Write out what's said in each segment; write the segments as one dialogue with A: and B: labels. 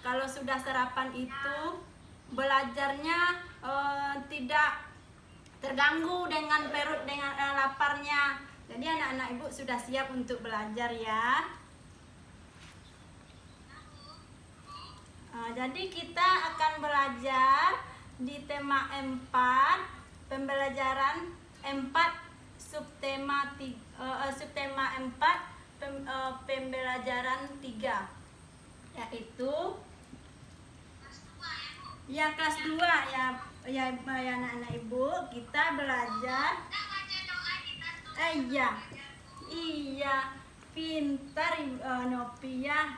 A: kalau sudah sarapan itu belajarnya tidak terganggu dengan perut, dengan laparnya. Jadi anak-anak ibu sudah siap untuk belajar ya. Jadi kita akan belajar di tema 4, pembelajaran 4, subtema 4, pembelajaran 3, yaitu ya kelas 2 ya anak-anak ibu, kita belajar iya pintar Novia.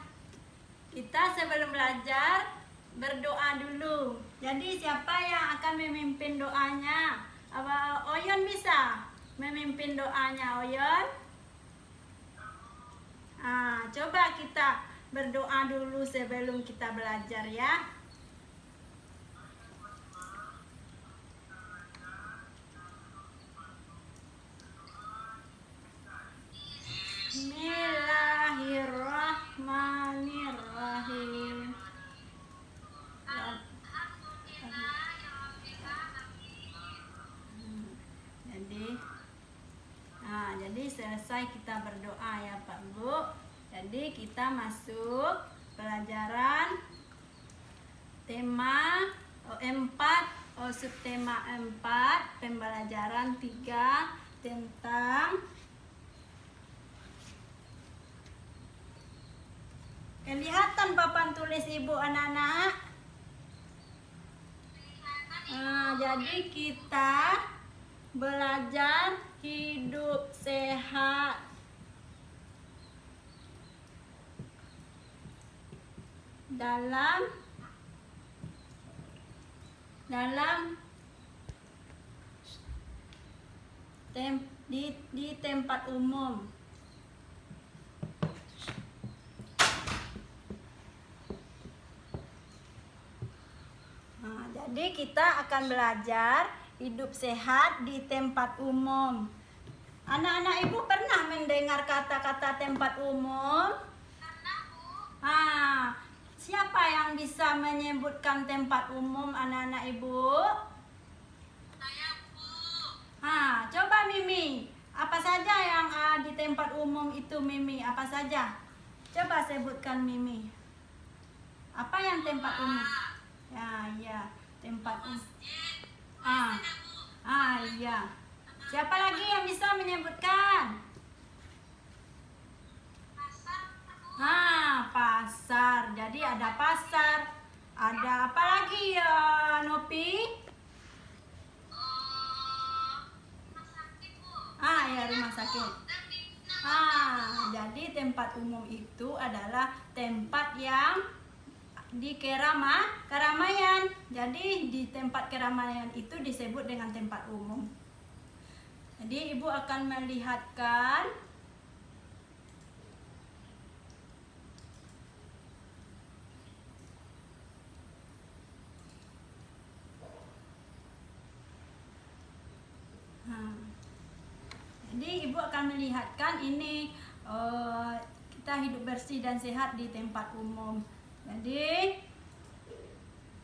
A: Kita sebelum belajar berdoa dulu. Jadi siapa yang akan memimpin doanya? Oyon bisa memimpin doanya, Oyon? Coba kita berdoa dulu sebelum kita belajar ya. Bismillahirrahmanirrahim. Jadi selesai kita berdoa ya Pak Bu. Jadi kita masuk pelajaran tema 4, subtema 4, pembelajaran 3 tentang kelihatan papan tulis ibu anak-anak. Jadi kita belajar hidup sehat. Dalam di tempat umum. Jadi kita akan belajar hidup sehat di tempat umum. Anak-anak ibu pernah mendengar kata-kata tempat umum? Siapa yang bisa menyebutkan tempat umum anak-anak ibu?
B: Saya, Bu.
A: Coba Mimi, apa saja yang di tempat umum itu Mimi? Apa saja? Coba sebutkan Mimi. Apa yang tempat umum? Ya, tempat umum. Iya. Siapa lagi yang bisa menyebutkan? Pasar. Jadi ada pasar. Ada apa lagi ya, Nopi?
B: Rumah sakit, Bu.
A: Ya rumah sakit. Jadi tempat umum itu adalah tempat yang di keramaian. Jadi di tempat keramaian itu disebut dengan tempat umum. Jadi ibu akan melihatkan jadi ibu akan melihatkan ini kita hidup bersih dan sehat di tempat umum. Jadi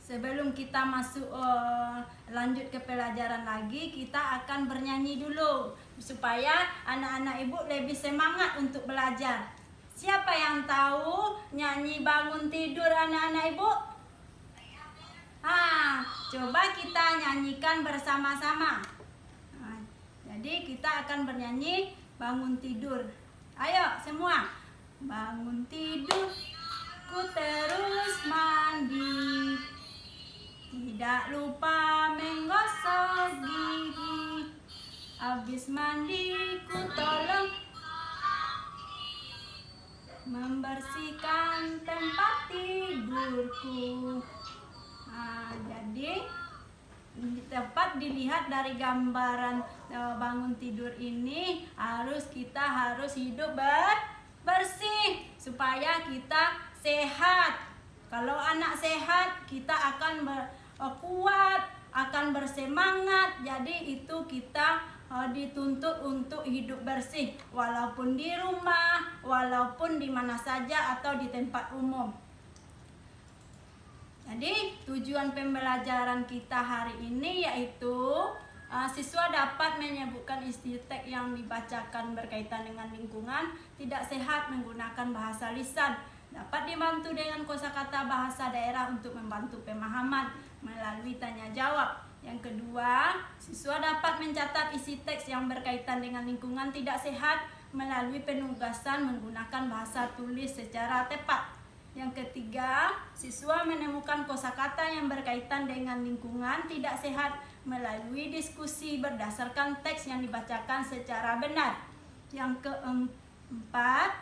A: sebelum kita masuk lanjut ke pelajaran lagi, kita akan bernyanyi dulu supaya anak-anak ibu lebih semangat untuk belajar. Siapa yang tahu nyanyi bangun tidur anak-anak ibu? Coba kita nyanyikan bersama-sama. Jadi kita akan bernyanyi bangun tidur. Ayo semua. Bangun tidur, ku terus mandi, tidak lupa menggosok gigi. Habis mandi ku tolong membersihkan tempat tidurku. Jadi tepat dilihat dari gambaran bangun tidur ini, kita harus hidup bersih supaya kita sehat. Kalau anak sehat, kita akan kuat, akan bersemangat. Jadi itu kita dituntut untuk hidup bersih, walaupun di rumah, walaupun di mana saja atau di tempat umum. Jadi tujuan pembelajaran kita hari ini yaitu siswa dapat menyebutkan isti teks yang dibacakan berkaitan dengan lingkungan, tidak sehat menggunakan bahasa lisan, dapat dibantu dengan kosakata bahasa daerah untuk membantu pemahaman melalui tanya jawab. Yang kedua, siswa dapat mencatat isi teks yang berkaitan dengan lingkungan tidak sehat melalui penugasan menggunakan bahasa tulis secara tepat. Yang ketiga, siswa menemukan kosakata yang berkaitan dengan lingkungan tidak sehat melalui diskusi berdasarkan teks yang dibacakan secara benar. Yang keempat,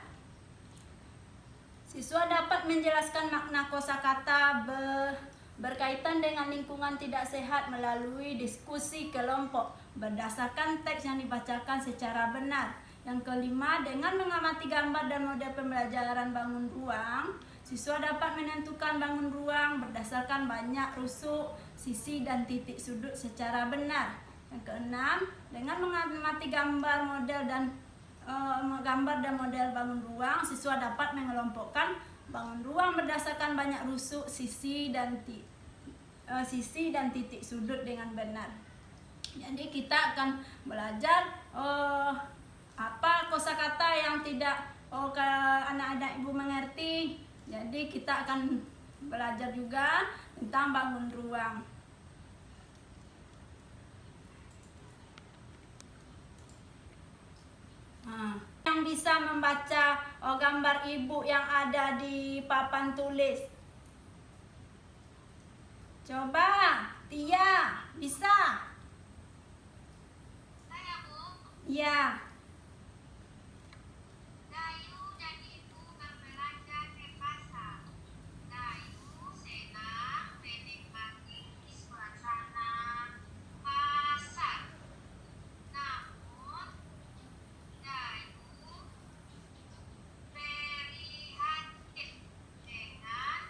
A: siswa dapat menjelaskan makna kosakata berkaitan dengan lingkungan tidak sehat melalui diskusi kelompok berdasarkan teks yang dibacakan secara benar. Yang kelima, dengan mengamati gambar dan model pembelajaran bangun ruang, siswa dapat menentukan bangun ruang berdasarkan banyak rusuk, sisi, dan titik sudut secara benar. Yang keenam, dengan mengamati gambar dan model bangun ruang, siswa dapat mengelompokkan bangun ruang berdasarkan banyak rusuk, sisi dan titik sudut dengan benar. Jadi kita akan belajar apa kosakata yang tidak anak-anak ibu mengerti. Jadi kita akan belajar juga tentang bangun ruang. Yang bisa membaca gambar ibu yang ada di papan tulis. Coba, Tia, bisa?
B: Saya, Bu.
A: Ya.
B: Dayu dan Ibu berbelanja ke pasar. Dayu senang menikmati suasana pasar. Namun, Dayu prihatin dengan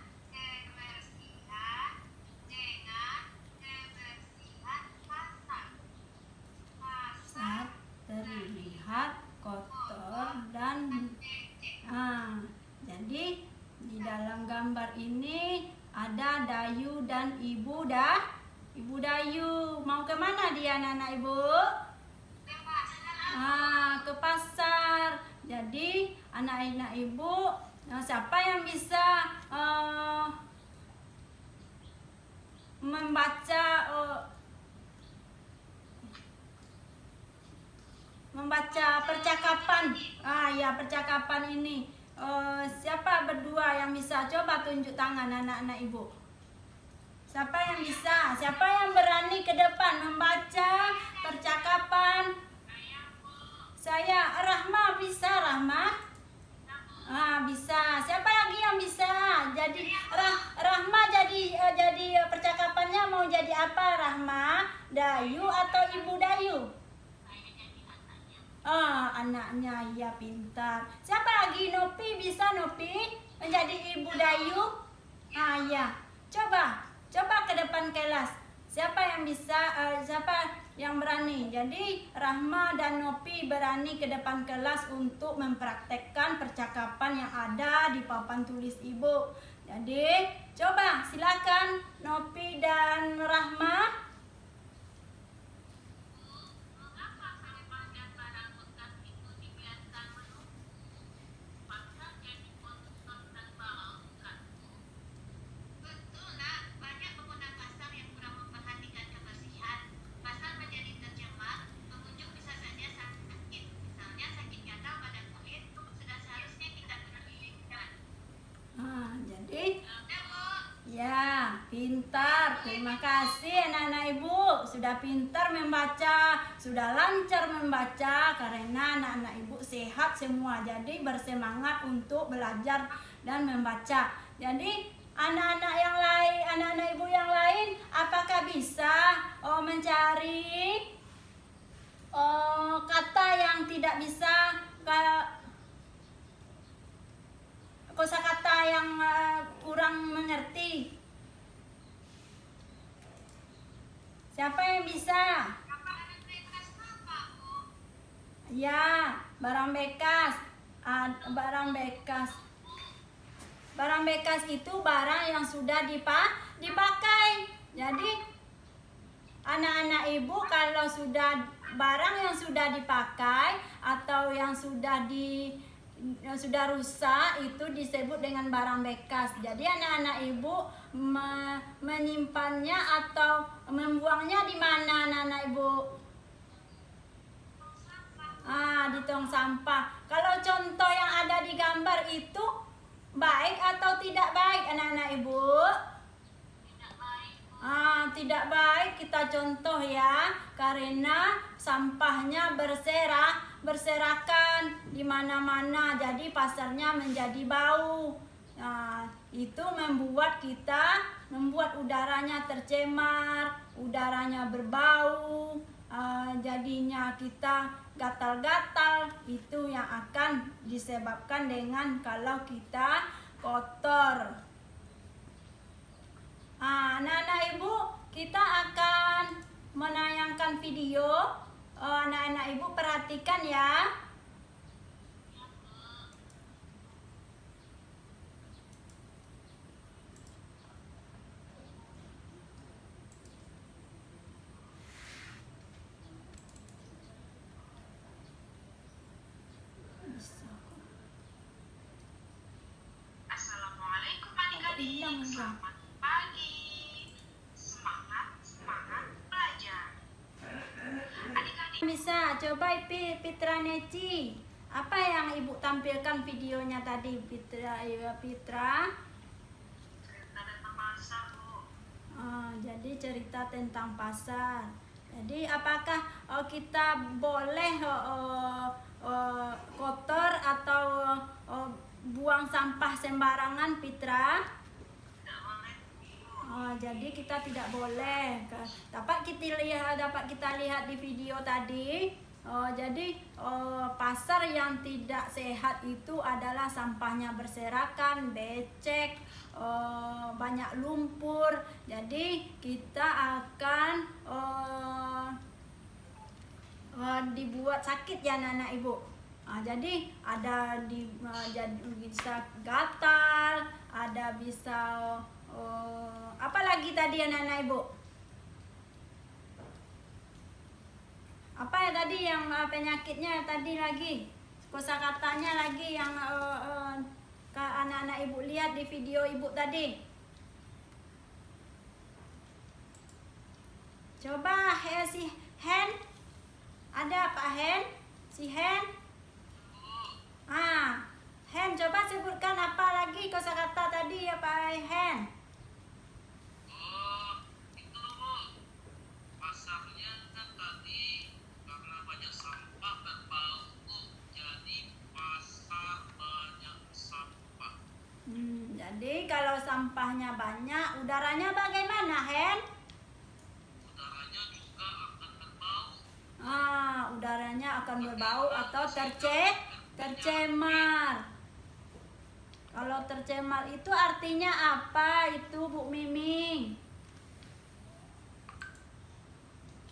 B: kebersihan pasar.
A: Pasar terlihat kotor dan jadi di dalam gambar ini ada Dayu dan Ibu Dayu. Mau ke mana dia, anak-anak Ibu? Ke pasar. Jadi anak-anak Ibu, siapa yang bisa membaca percakapan? Ya, percakapan ini. Siapa berdua yang bisa? Coba tunjuk tangan anak-anak Ibu. Siapa yang bisa? Siapa yang berani ke depan membaca percakapan? Saya, Rahma bisa, Rahma? Bisa. Siapa lagi yang bisa? Jadi Rahma jadi percakapannya mau jadi apa, Rahma? Dayu atau Ibu Dayu? Anaknya, ya, pintar. Siapa lagi? Nopi bisa, Nopi menjadi Ibu Dayu? Ya. Coba ke depan kelas. Siapa yang bisa? Siapa yang berani? Jadi Rahma dan Nopi berani ke depan kelas untuk mempraktekkan percakapan yang ada di papan tulis Ibu. Jadi coba silakan Nopi dan Rahma.
B: Mengapa hewan dan barang bekas itu dibiarkan menunggu? Pasar jadi kotor dan bau, bukan? Betul, Nak. Banyak pengguna pasar yang kurang memperhatikan kebersihan. Pasar menjadi tercemar, pengunjung bisa saja sakit. Misalnya sakit gatal pada kulit, sudah seharusnya kita berhenti-hentikan.
A: Jadi
B: Bu.
A: ya, pintar. Terima kasih anak-anak Ibu. Sudah pintar membaca, sudah lancar membaca karena anak-anak Ibu sehat semua. Jadi bersemangat untuk belajar dan membaca. Jadi anak-anak yang lain, anak-anak Ibu yang lain, apakah bisa mencari kata yang tidak bisa, kosakata yang kurang mengerti? Siapa yang bisa?
B: Barang bekas apa, Bu?
A: Ya, barang bekas. Barang bekas. Barang bekas itu barang yang sudah dipakai. Jadi anak-anak ibu kalau sudah barang yang sudah dipakai atau yang sudah rusak itu disebut dengan barang bekas. Jadi anak-anak ibu menyimpannya atau membuangnya di mana anak-anak ibu? Di tong sampah. Kalau contoh yang ada di gambar itu baik atau tidak baik anak-anak ibu? Tidak baik, kita contoh ya, karena sampahnya berserakan di mana-mana, jadi pasarnya menjadi bau. Itu membuat udaranya tercemar, udaranya berbau, jadinya kita gatal-gatal. Itu yang akan disebabkan dengan kalau kita kotor. Anak-anak ibu, kita akan menayangkan video. Anak-anak ibu perhatikan ya.
B: Assalamualaikum adik-adik. Selamat pagi. Semangat belajar. Adik-adik
A: Bisa coba Pitra Neci. Apa yang ibu tampilkan videonya tadi Pitra?
B: cerita tentang pasar, Bu.
A: Jadi cerita tentang pasar. Jadi apakah kita boleh kotor atau buang sampah sembarangan, Pitra?
B: Tidak boleh, Bu.
A: Jadi kita tidak boleh. Dapat kita lihat di video tadi. Jadi pasar yang tidak sehat itu adalah sampahnya berserakan, becek, banyak lumpur. Jadi kita akan dibuat sakit ya anak-anak ibu. Jadi ada bisa gatal, ada bisa apa lagi tadi anak-anak ibu? Apa ya tadi yang penyakitnya tadi lagi? Kosakatanya lagi yang anak-anak ibu lihat di video ibu tadi. Coba si Hen. Ada Pak Hen? Si Hen? Hen, coba sebutkan apa lagi kosakata tadi ya Pak Hen?
B: Itu loh, Bu. Pasarnya kan tadi karena banyak sampah dan bau, jadi pasar banyak sampah.
A: Jadi kalau sampahnya banyak, udaranya bagaimana, Hen?
B: Udaranya juga akan berbau.
A: Udaranya akan berbau atau tercemar. Kalau tercemar itu artinya apa itu Bu Miming?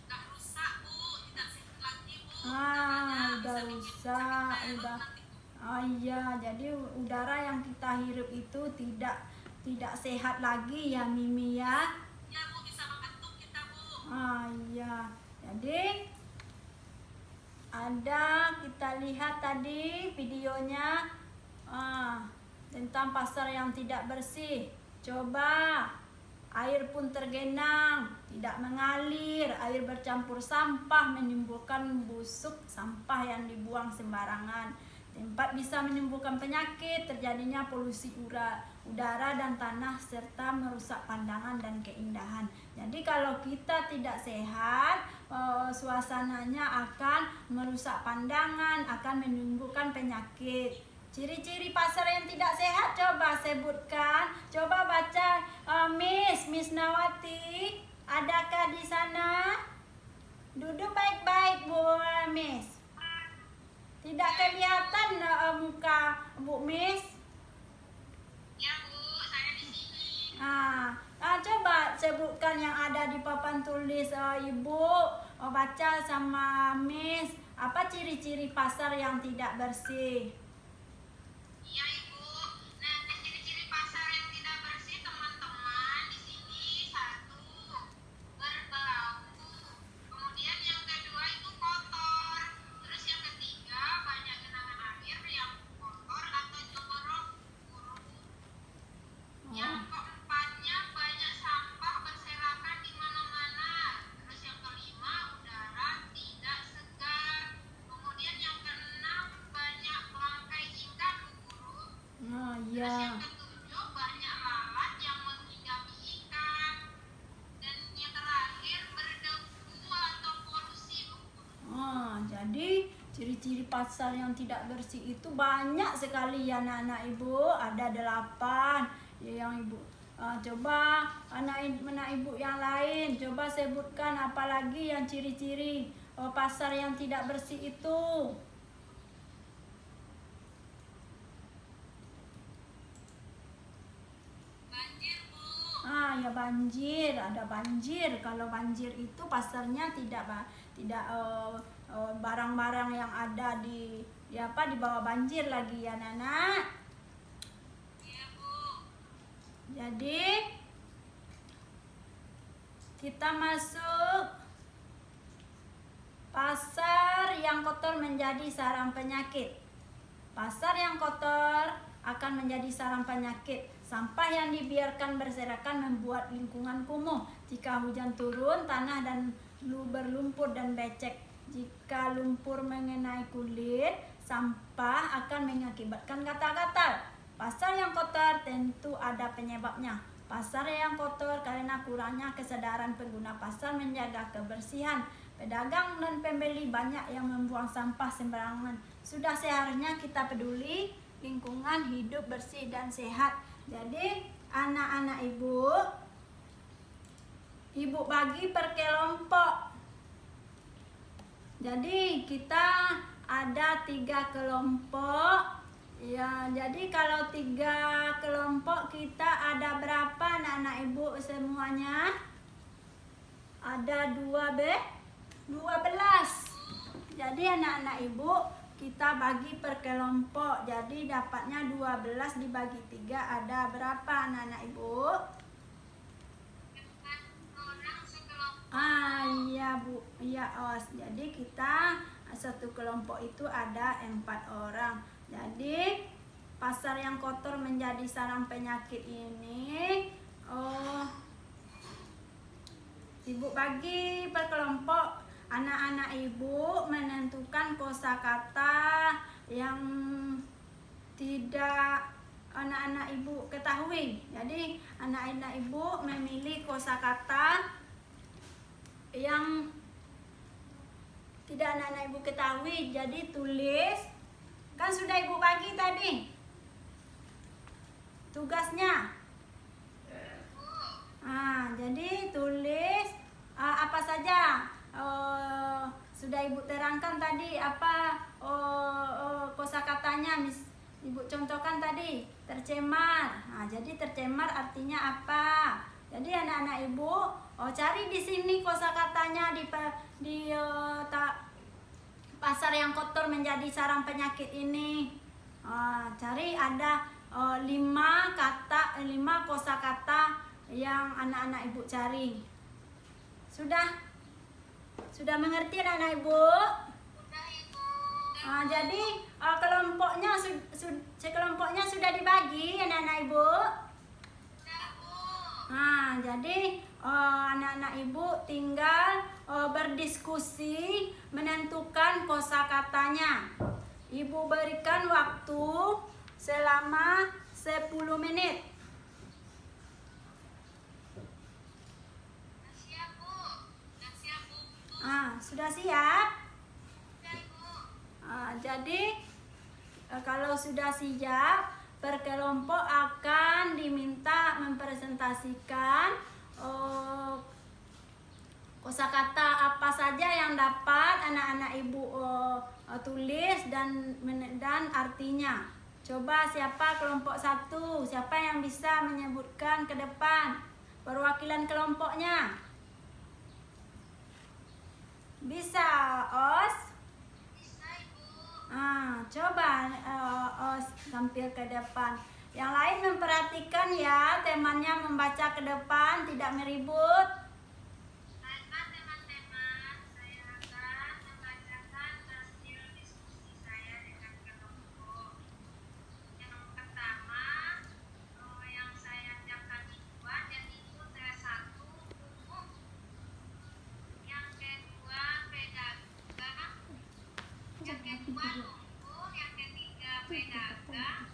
B: Udah rusak, Bu. Tidak sehat lagi, Bu.
A: Udah rusak, udah. Iya, jadi udara yang kita hirup itu tidak sehat lagi ya Mimi ya.
B: Ya, Bu, bisa membentuk kita, Bu.
A: Iya. Jadi ada kita lihat tadi videonya tentang pasar yang tidak bersih. Coba air pun tergenang, tidak mengalir, air bercampur sampah menimbulkan busuk sampah yang dibuang sembarangan. Tempat bisa menimbulkan penyakit, terjadinya polusi udara dan tanah serta merusak pandangan dan keindahan. Jadi kalau kita tidak sehat, suasananya akan merusak pandangan, akan menimbulkan penyakit. Ciri-ciri pasar yang tidak sehat coba sebutkan. Coba baca Miss Nawati. Adakah di sana? Duduk baik-baik Bu Miss. Tidak kelihatan muka Bu Miss.
B: Ya, Bu, saya di sini.
A: Coba sebutkan yang ada di papan tulis Ibu. Baca sama Miss. Apa ciri-ciri pasar yang tidak bersih?
B: Iya, Ibu. Nah, ciri-ciri pasar
A: ciri-ciri pasar yang tidak bersih itu banyak sekali ya anak-anak ibu, ada 8 ya yang ibu. Coba anak ibu yang lain, coba sebutkan apalagi yang ciri-ciri pasar yang tidak bersih itu.
B: Banjir, Bu.
A: Ya banjir, ada banjir. Kalau banjir itu pasarnya tidak barang-barang yang ada di bawah banjir lagi ya Nana.
B: Iya, Bu.
A: Jadi kita masuk pasar yang kotor menjadi sarang penyakit. Pasar yang kotor akan menjadi sarang penyakit. Sampah yang dibiarkan berserakan membuat lingkungan kumuh. Jika hujan turun, tanah dan berlumpur dan becek. Jika lumpur mengenai kulit, sampah akan mengakibatkan gatal-gatal. Pasar yang kotor tentu ada penyebabnya. Pasar yang kotor karena kurangnya kesadaran pengguna pasar menjaga kebersihan. Pedagang dan pembeli banyak yang membuang sampah sembarangan. Sudah seharusnya kita peduli lingkungan hidup bersih dan sehat. Jadi anak-anak ibu bagi per kelompok. Jadi kita ada 3 kelompok. Ya, jadi kalau 3 kelompok kita ada berapa anak-anak ibu semuanya? Ada 12. Jadi anak-anak ibu kita bagi per kelompok. Jadi dapatnya 12 dibagi 3 ada berapa anak-anak ibu?
B: 4 orang sekelompok.
A: Iya Bu, iya Os. Jadi kita satu kelompok itu ada 4 orang. Jadi pasar yang kotor menjadi sarang penyakit ini ibu bagi per kelompok. Anak-anak ibu menentukan kosakata yang tidak anak-anak ibu ketahui. Jadi anak-anak ibu memilih kosakata yang tidak anak-anak ibu ketahui. Jadi tulis, kan sudah ibu bagi tadi tugasnya. Jadi tulis apa saja. Sudah ibu terangkan tadi apa kosakatanya, ibu contohkan tadi tercemar. Jadi tercemar artinya apa? Jadi anak-anak ibu cari di sini kosakatanya di pasar yang kotor menjadi sarang penyakit ini. Cari ada 5 kosakata yang anak-anak ibu cari. Sudah mengerti anak-anak ibu?
B: Udah, Ibu.
A: Jadi kelompoknya sudah dibagi anak-anak ibu.
B: Udah, Bu.
A: Jadi anak-anak ibu tinggal berdiskusi menentukan kosakatanya. Ibu berikan waktu selama 10 menit.
B: Udah siap, Bu. Udah siap, Bu.
A: Sudah siap?
B: Udah, Ibu.
A: Jadi kalau sudah siap, per kelompok akan diminta mempresentasikan kosakata apa saja yang dapat anak-anak ibu tulis dan artinya. Coba siapa kelompok 1, siapa yang bisa menyebutkan ke depan perwakilan kelompoknya? Bisa, Os?
B: Bisa, Ibu.
A: Coba Os tampil ke depan. Yang lain memperhatikan ya, temannya membaca ke depan, tidak meribut.
B: Baiklah, teman-teman, saya akan membacakan hasil diskusi saya dengan kelompok. Yang pertama, yang saya siapkan mingguan, yaitu T1 umum. Yang kedua, pedagang. Yang kedua, lumpur. Yang ketiga, pedagang.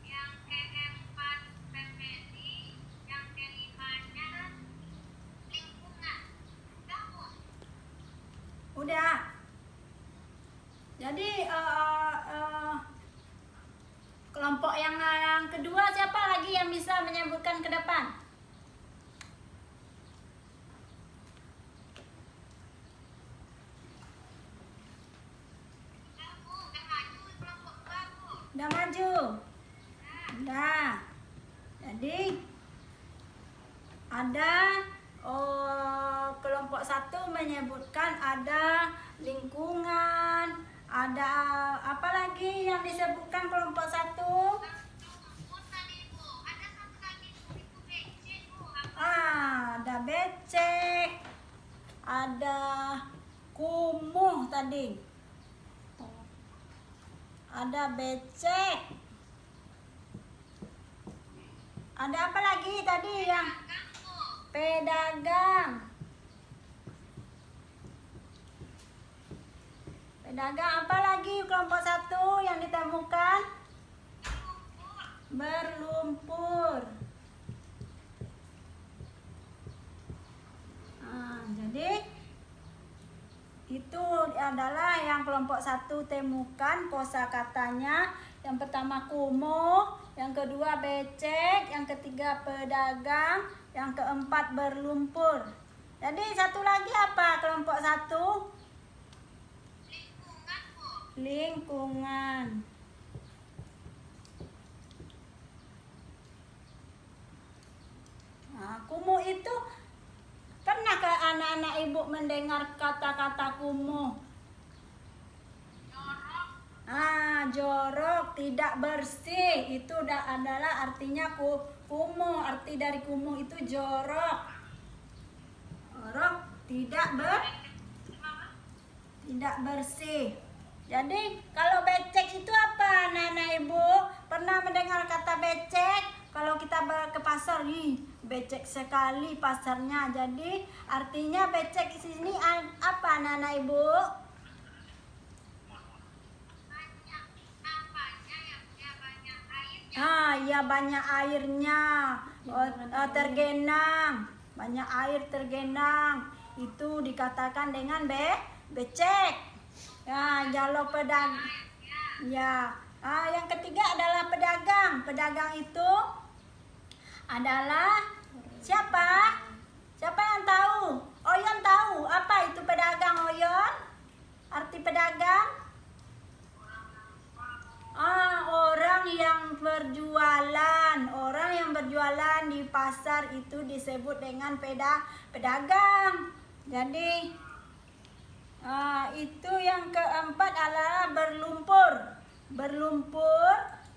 B: Yang keempat, pembeli. Yang kelimanya,
A: Jadi kelompok yang kedua siapa lagi yang bisa menyebutkan ke depan? Udah maju. Udah. Jadi ada kelompok satu menyebutkan ada lingkungan, ada apa lagi yang disebutkan kelompok satu? Ada becek, ada kumuh tadi. Ada becek. Ada apa lagi tadi yang pedagang? Pedagang apa lagi kelompok satu yang ditemukan? Berlumpur. Jadi itu adalah yang kelompok satu temukan kosakatanya. Yang pertama kumuh, yang kedua becek, yang ketiga pedagang, yang keempat berlumpur. Jadi satu lagi apa kelompok satu? Lingkungan. Kumuh itu pernah ke anak-anak ibu mendengar kata-kata kumuh? Jorok, tidak bersih. Itu adalah artinya kumuh. Arti dari kumuh itu jorok. Jorok, tidak bersih. Jadi kalau becek itu apa anak-anak ibu? Pernah mendengar kata becek? Kalau kita ke pasar, becek sekali pasarnya. Jadi artinya becek di sini apa anak-anak ibu? Ya banyak airnya. Tergenang. Banyak air tergenang. Itu dikatakan dengan becek. Kalau pedagang. Yang ketiga adalah pedagang. Pedagang itu adalah siapa? Siapa yang tahu? Oyon tahu apa itu pedagang, Oyon? Arti pedagang? Orang yang berjualan. Orang yang berjualan di pasar itu disebut dengan pedagang. Jadi itu yang keempat adalah berlumpur.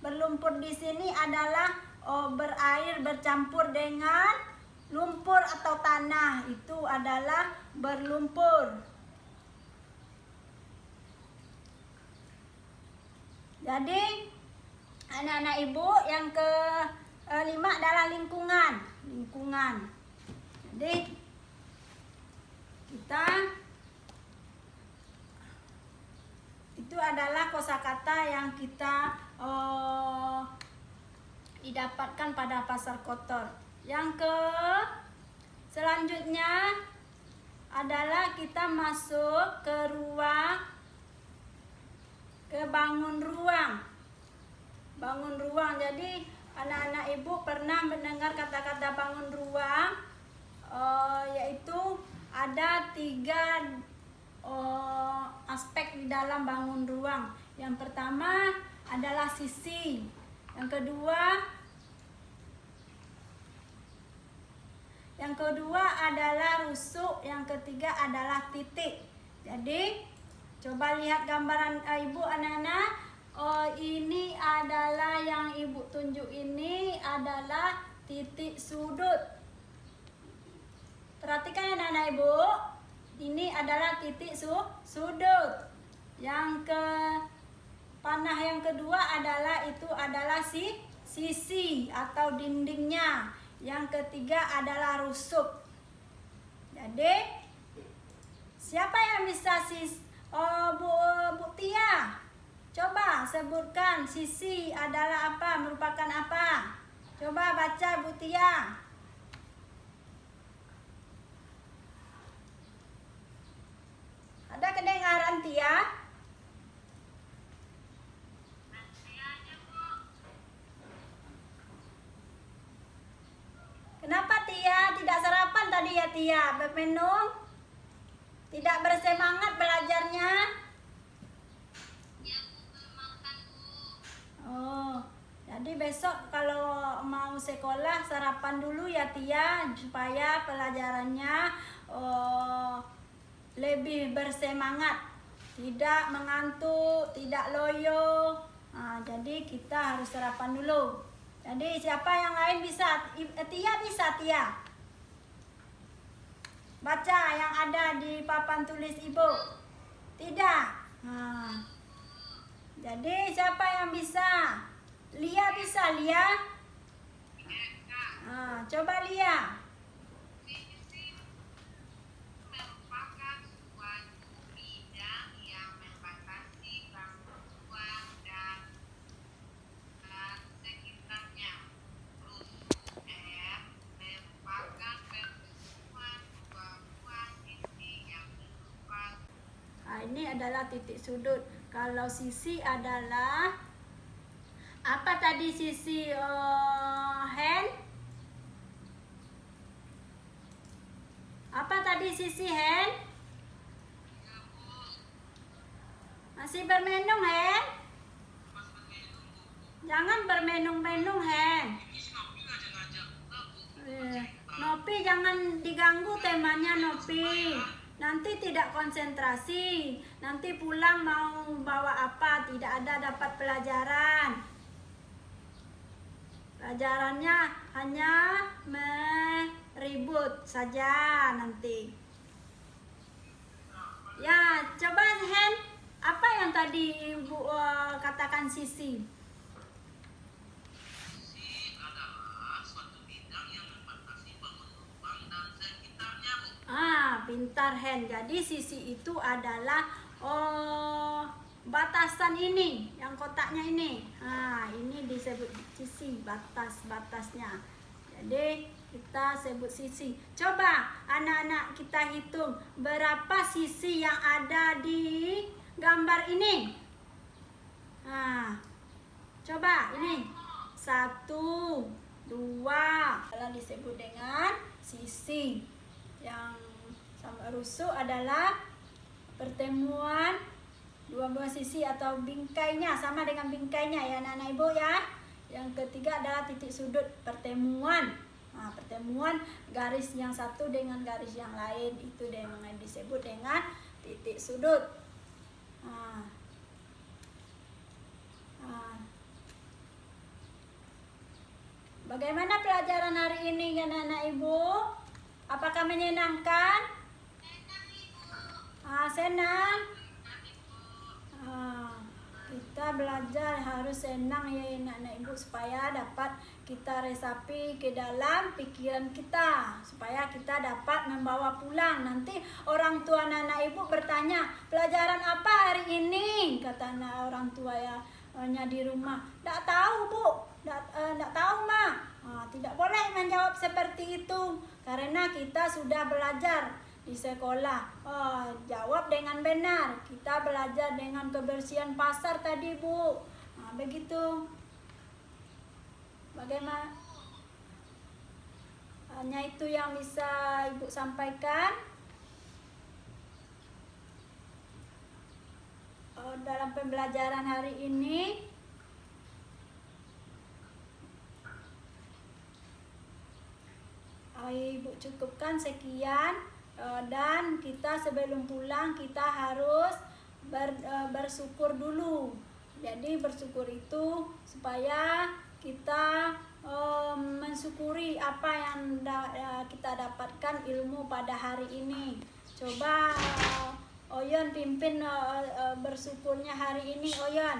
A: Berlumpur di sini adalah berair bercampur dengan lumpur atau tanah. Itu adalah berlumpur. Jadi anak-anak ibu yang kelima adalah lingkungan. Jadi kita itu adalah kosakata yang kita didapatkan pada pasar kotor. Yang selanjutnya adalah kita masuk ke bangun ruang. Jadi anak-anak ibu pernah mendengar kata-kata bangun ruang, yaitu ada 3 aspek di dalam bangun ruang. Yang pertama adalah sisi, yang kedua adalah rusuk, yang ketiga adalah titik. Jadi coba lihat gambaran ibu anak-anak. Ini adalah yang ibu tunjuk, ini adalah titik sudut. Perhatikan anak-anak ibu. Ini adalah titik sudut. Yang panah yang kedua adalah sisi atau dindingnya. Yang ketiga adalah rusuk. Jadi siapa yang bisa Bu Tia? Coba sebutkan sisi adalah apa, merupakan apa? Coba baca Bu Tia. Ada kedengaran Tia? tadi ya Tia? Bermenung? Tidak bersemangat belajarnya?
B: Ya, Bu, makan, Bu.
A: Oh, jadi besok kalau mau sekolah sarapan dulu ya Tia, supaya pelajarannya lebih bersemangat, tidak mengantuk, tidak loyo. Nah, jadi kita harus sarapan dulu. Jadi siapa yang lain bisa? Tia bisa Tia? Baca yang ada di papan tulis Ibu. Tidak. Nah, jadi siapa yang bisa? Lia bisa, Lia? Nah, coba Lia.
B: Sisi merupakan suatu bidang yang membatasi gangguan dan sekitarnya. Rusuk M merupakan pertemuan dua buah sisi yang berupa.
A: Nah, ini adalah titik sudut. Kalau sisi adalah apa tadi sisi hand? Apa tadi sisi hand? Masih bermenung hand? Jangan bermenung-menung hand. Nopi jangan diganggu temanya Nopi. Nanti tidak konsentrasi. Nanti pulang mau bawa apa? Tidak ada dapat pelajaran. Pelajarannya hanya meribut saja nanti. Ya, coba Hen, apa yang tadi Ibu katakan Sisi?
B: Sisi adalah suatu bidang yang membatasi pengembang dan sekitarnya, Bu.
A: Pintar Hen. Jadi sisi itu adalah batasan ini, yang kotaknya ini. Ini disebut sisi, batas-batasnya. Jadi kita sebut sisi. Coba anak-anak kita hitung berapa sisi yang ada di gambar ini. Coba ini 1, 2. Kalau disebut dengan sisi. Yang sama rusuk adalah pertemuan dua buah sisi atau bingkainya, sama dengan bingkainya ya anak-anak Ibu ya. Yang ketiga adalah titik sudut, pertemuan. Pertemuan garis yang satu dengan garis yang lain itu dengan disebut dengan titik sudut. Bagaimana pelajaran hari ini anak-anak Ibu? Apakah menyenangkan? Senang. Kita belajar harus senang ya anak-anak Ibu, supaya dapat kita resapi ke dalam pikiran kita, supaya kita dapat membawa pulang. Nanti orang tua anak-anak Ibu bertanya, pelajaran apa hari ini? Kata anak orang tua ya di rumah, tidak tahu Bu, tidak tahu Ma. Tidak boleh menjawab seperti itu, karena kita sudah belajar di sekolah. Jawab dengan benar. Kita belajar dengan kebersihan pasar tadi Bu. Begitu. Bagaimana? Hanya itu yang bisa Ibu sampaikan. Dalam pembelajaran hari ini. Ibu cukupkan sekian. Dan kita sebelum pulang kita harus bersyukur dulu. Jadi bersyukur itu supaya kita mensyukuri apa yang kita dapatkan ilmu pada hari ini. Coba Oyon pimpin bersyukurnya hari ini Oyon.